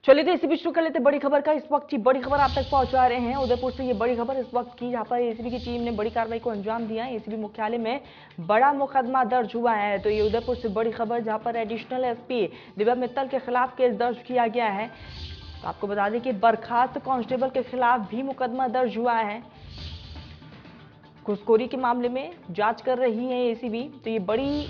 चलिए तो इसी बीच शुरू कर लेते बड़ी खबर का। इस वक्त की बड़ी खबर आप तक पहुंचा रहे हैं उदयपुर से। ये बड़ी खबर इस वक्त की, जहां पर एसीबी की टीम ने बड़ी कार्रवाई को अंजाम दिया है। एसीबी मुख्यालय में बड़ा मुकदमा दर्ज हुआ है। तो ये उदयपुर से बड़ी खबर, जहां पर एडिशनल एसपी दिव्या मित्तल के खिलाफ केस दर्ज किया गया है। तो आपको बता दें कि बर्खास्त कांस्टेबल के खिलाफ भी मुकदमा दर्ज हुआ है। घूसखोरी के मामले में जांच कर रही है एसीबी। तो ये बड़ी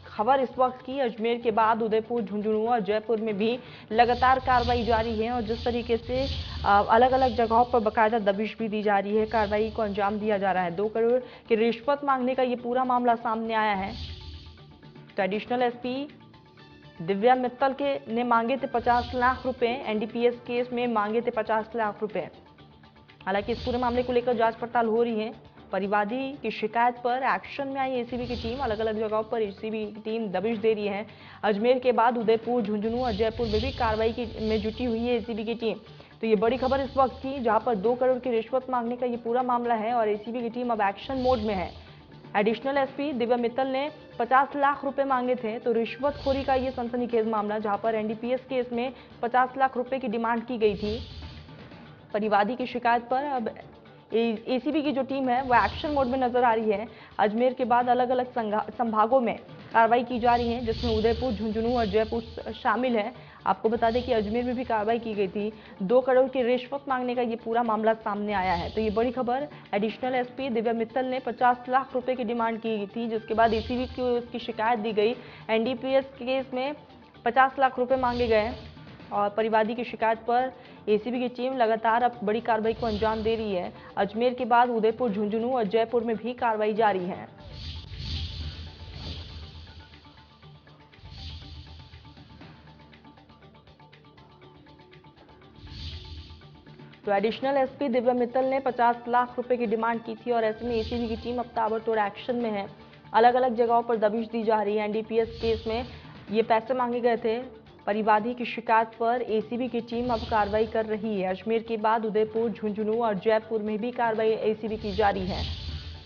खबर इस वक्त की, अजमेर के बाद उदयपुर, झुंझुनू और जयपुर में भी लगातार कार्रवाई जारी है। और जिस तरीके से अलग अलग जगहों पर बाकायदा दबिश भी दी जा रही है, कार्रवाई को अंजाम दिया जा रहा है। 2 करोड़ की रिश्वत मांगने का ये पूरा मामला सामने आया है। तो एडिशनल एसपी दिव्या मित्तल के ने मांगे थे 50 लाख रुपए। एनडीपीएस केस में मांगे थे 50 लाख रुपए। हालांकि इस पूरे मामले को लेकर जांच पड़ताल हो रही है। परिवादी की शिकायत पर एक्शन में आई एसीबी की टीम। अलग अलग जगहों पर एसीबी की टीम दबिश दे रही है। अजमेर के बाद उदयपुर, झुंझुनू और जयपुर में भी कार्रवाई में जुटी हुई है एसीबी की टीम। तो ये बड़ी खबर इस वक्त की, जहां पर 2 करोड़ की रिश्वत मांगने का ये पूरा मामला है और एसीबी की टीम अब एक्शन मोड में है। एडिशनल एसपी दिव्या मित्तल ने 50 लाख रुपए मांगे थे। तो रिश्वतखोरी का ये सनसनीखेज मामला, जहां पर एनडीपीएस केस में 50 लाख रुपए की डिमांड की गई थी। परिवादी की शिकायत पर अब एसीबी की जो टीम है वो एक्शन मोड में नजर आ रही है। अजमेर के बाद अलग अलग संभागों में कार्रवाई की जा रही है, जिसमें उदयपुर, झुंझुनू और जयपुर शामिल है। आपको बता दें कि अजमेर में भी कार्रवाई की गई थी। 2 करोड़ की रिश्वत मांगने का ये पूरा मामला सामने आया है। तो ये बड़ी खबर, एडिशनल एसपी दिव्या मित्तल ने 50 लाख रुपए की डिमांड की थी, जिसके बाद एसीबी को उसकी शिकायत दी गई। एनडीपीएस केस में 50 लाख रुपए मांगे गए और परिवादी की शिकायत पर एसीबी की टीम लगातार अब बड़ी कार्रवाई को अंजाम दे रही है। अजमेर के बाद उदयपुर, झुंझुनू और जयपुर में भी कार्रवाई जारी है। तो एडिशनल एसपी दिव्या मित्तल ने 50 लाख रुपए की डिमांड की थी और ऐसे में एसीबी की टीम अब ताबड़तोड़ एक्शन में है। अलग अलग जगहों पर दबिश दी जा रही है। एनडीपीएस केस में ये पैसे मांगे गए थे। परिवादी की शिकायत पर एसीबी की टीम अब कार्रवाई कर रही है। अजमेर के बाद उदयपुर, झुंझुनू और जयपुर में भी कार्रवाई एसीबी की जारी है।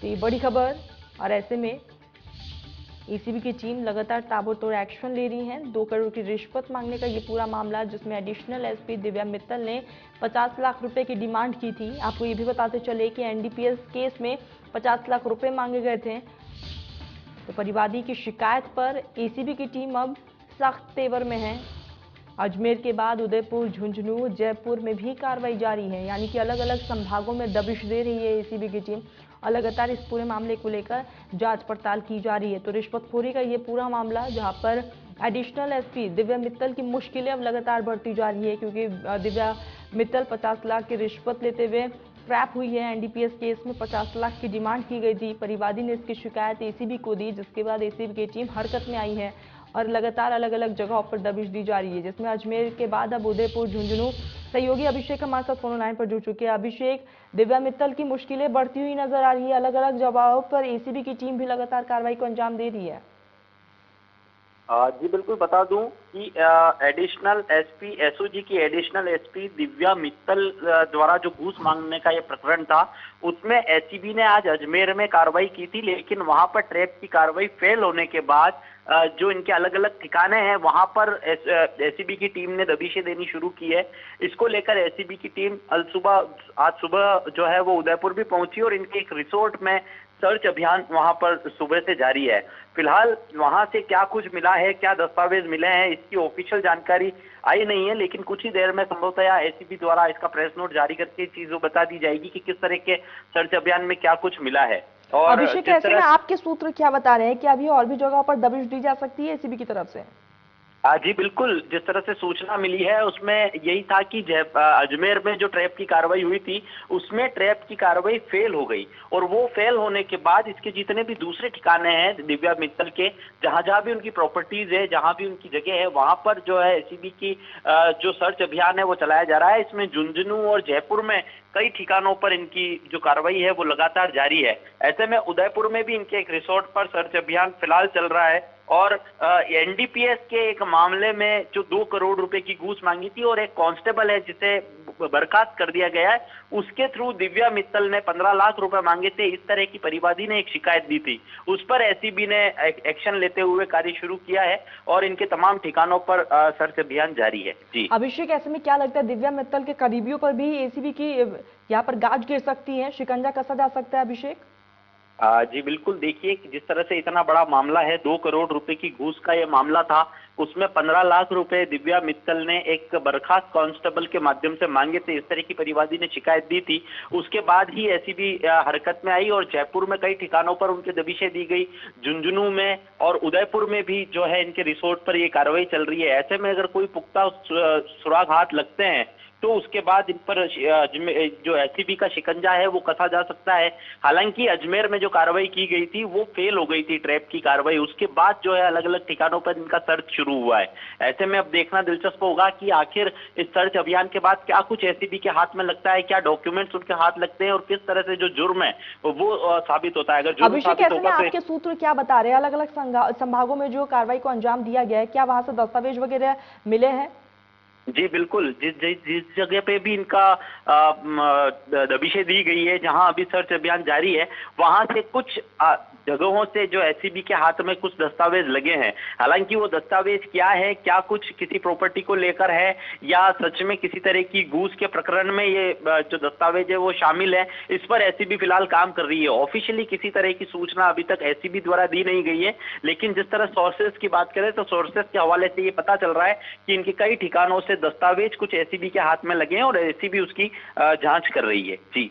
तो ये बड़ी खबर, और ऐसे में एसीबी की टीम लगातार ताबड़तोड़ एक्शन ले रही है। 2 करोड़ की रिश्वत मांगने का ये पूरा मामला, जिसमें एडिशनल एसपी दिव्या मित्तल ने 50 लाख रुपए की डिमांड की थी। आपको ये भी बताते चले कि एनडीपीएस केस में 50 लाख रुपए मांगे गए थे। तो परिवादी की शिकायत पर एसीबी की टीम अब सख्त तेवर में है। अजमेर के बाद उदयपुर, झुंझुनू, जयपुर में भी कार्रवाई जारी है। यानी कि अलग अलग संभागों में दबिश दे रही है एसीबी की टीम और लगातार इस पूरे मामले को लेकर जांच पड़ताल की जा रही है। तो रिश्वतखोरी का ये पूरा मामला, जहां पर एडिशनल एसपी दिव्या मित्तल की मुश्किलें अब लगातार बढ़ती जा रही है, क्योंकि दिव्या मित्तल 50 लाख की रिश्वत लेते हुए ट्रैप हुई है। एनडीपीएस केस में 50 लाख की डिमांड की गई थी। परिवादी ने इसकी शिकायत एसीबी को दी, जिसके बाद एसीबी की टीम हरकत में आई है और लगातार अलग अलग जगहों पर दबिश दी जा रही है, जिसमें अजमेर के बाद अब उदयपुर, झुंझुनू। सहयोगी अभिषेक हमारे साथ फोन लाइन पर जुड़ चुके हैं। अभिषेक, दिव्या मित्तल की मुश्किलें बढ़ती हुई नजर आ रही है। अलग अलग जगहों पर एसीबी की टीम भी लगातार कार्रवाई को अंजाम दे रही है। जी बिल्कुल, बता दूं कि एडिशनल एसपी एसओजी की एडिशनल एसपी दिव्या मित्तल द्वारा जो घूस मांगने का ये प्रकरण था, उसमें एसीबी ने आज अजमेर में कार्रवाई की थी, लेकिन वहां पर ट्रैप की कार्रवाई फेल होने के बाद जो इनके अलग अलग ठिकाने हैं वहां पर एसीबी की टीम ने दबिशें देनी शुरू की है। इसको लेकर एसीबी की टीम आज सुबह जो है वो उदयपुर भी पहुंची और इनके एक रिसोर्ट में सर्च अभियान वहां पर सुबह से जारी है। फिलहाल वहां से क्या कुछ मिला है, क्या दस्तावेज मिले हैं, इसकी ऑफिशियल जानकारी आई नहीं है, लेकिन कुछ ही देर में संभवतः एसीबी द्वारा इसका प्रेस नोट जारी करके चीजों बता दी जाएगी कि किस तरह के सर्च अभियान में क्या कुछ मिला है। और अभिषेक, ऐसे में आपके सूत्र क्या बता रहे हैं कि अभी और भी जगहों पर दबिश दी जा सकती है एसीबी की तरफ से? जी बिल्कुल, जिस तरह से सूचना मिली है उसमें यही था कि अजमेर में जो ट्रैप की कार्रवाई हुई थी उसमें ट्रैप की कार्रवाई फेल हो गई और वो फेल होने के बाद इसके जितने भी दूसरे ठिकाने हैं दिव्या मित्तल के, जहां जहां भी उनकी प्रॉपर्टीज है, जहां भी उनकी जगह है, वहां पर जो है एसीबी की जो सर्च अभियान है वो चलाया जा रहा है। इसमें झुंझुनू और जयपुर में कई ठिकानों पर इनकी जो कार्रवाई है वो लगातार जारी है। ऐसे में उदयपुर में भी इनके एक रिसोर्ट पर सर्च अभियान फिलहाल चल रहा है और एनडीपीएस के एक मामले में जो 2 करोड़ रुपए की घूस मांगी थी और एक कांस्टेबल है जिसे बर्खास्त कर दिया गया है, उसके थ्रू दिव्या मित्तल ने 15 लाख रुपए मांगे थे। इस तरह की परिवादी ने एक शिकायत दी थी, उस पर एसीबी ने एक्शन लेते हुए कार्य शुरू किया है और इनके तमाम ठिकानों पर सर्च अभियान जारी है। जी अभिषेक, ऐसे में क्या लगता है दिव्या मित्तल के करीबियों पर भी एसीबी की यहाँ पर गाज गिर सकती है, शिकंजा कसा जा सकता है अभिषेक? जी बिल्कुल, देखिए कि जिस तरह से इतना बड़ा मामला है, 2 करोड़ रुपए की घूस का ये मामला था, उसमें 15 लाख रुपए दिव्या मित्तल ने एक बर्खास्त कांस्टेबल के माध्यम से मांगे थे। इस तरह की परिवादी ने शिकायत दी थी। उसके बाद ही एसीबी हरकत में आई और जयपुर में कई ठिकानों पर उनके दबिशें दी गई। झुंझुनू में और उदयपुर में भी जो है इनके रिसोर्ट पर ये कार्रवाई चल रही है। ऐसे में अगर कोई पुख्ता सुराग हाथ लगते हैं तो उसके बाद इन पर जो एसीबी का शिकंजा है वो कसा जा सकता है। हालांकि अजमेर में जो कार्रवाई की गई थी वो फेल हो गई थी, ट्रैप की कार्रवाई। उसके बाद जो है अलग अलग ठिकानों पर इनका सर्च शुरू हुआ है। ऐसे में अब देखना दिलचस्प होगा कि आखिर इस सर्च अभियान के बाद क्या कुछ एसीबी के हाथ में लगता है, क्या डॉक्यूमेंट्स उनके हाथ लगते हैं और किस तरह से जो जुर्म है वो साबित होता है। अगर जुर्म अभिषेक, साबित ऐसे में होगा तो आपके सूत्र क्या बता रहे हैं? अलग अलग संभागों में जो कार्रवाई को अंजाम दिया गया है, क्या वहां से दस्तावेज वगैरह मिले हैं? जी बिल्कुल, जिस जगह पे भी इनका दबिशें दी गई है, जहां अभी सर्च अभियान जारी है, वहां से कुछ जगहों से जो एसीबी के हाथ में कुछ दस्तावेज लगे हैं। हालांकि वो दस्तावेज क्या है, क्या कुछ किसी प्रॉपर्टी को लेकर है या सच में किसी तरह की घूस के प्रकरण में ये जो दस्तावेज है वो शामिल है, इस पर एसीबी फिलहाल काम कर रही है। ऑफिशियली किसी तरह की सूचना अभी तक एसीबी द्वारा दी नहीं गई है, लेकिन जिस तरह सोर्सेस की बात करें तो सोर्सेस के हवाले से ये पता चल रहा है कि इनके कई ठिकानों से दस्तावेज कुछ एसीबी के हाथ में लगे हैं और एसीबी उसकी जांच कर रही है। जी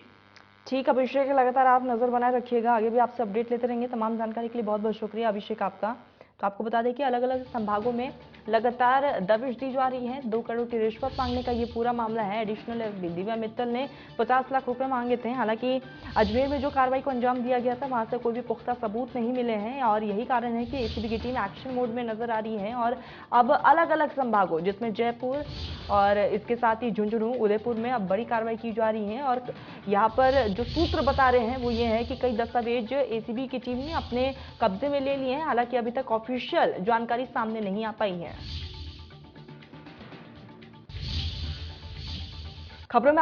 ठीक, अभिषेक, लगातार आप नजर बनाए रखिएगा, आगे भी आपसे अपडेट लेते रहेंगे। तमाम जानकारी के लिए बहुत बहुत शुक्रिया अभिषेक आपका। तो आपको बता दें कि अलग अलग संभागों में लगातार दबिश दी जा रही है। 2 करोड़ की रिश्वत मांगने का ये पूरा मामला है। एडिशनल एसपी दिव्या मित्तल ने 50 लाख रुपए मांगे थे। हालांकि अजमेर में जो कार्रवाई को अंजाम दिया गया था वहां से कोई भी पुख्ता सबूत नहीं मिले हैं और यही कारण है कि एसीबी की टीम एक्शन मोड में नजर आ रही है और अब अलग अलग संभागों जिसमें जयपुर और इसके साथ ही झुंझुनू, उदयपुर में अब बड़ी कार्रवाई की जा रही है। और यहाँ पर जो सूत्र बता रहे हैं वो ये है कि कई दस्तावेज एसीबी की टीम ने अपने कब्जे में ले लिए हैं। हालांकि अभी तक ऑफिशियल जानकारी सामने नहीं आ पाई है। खबरों में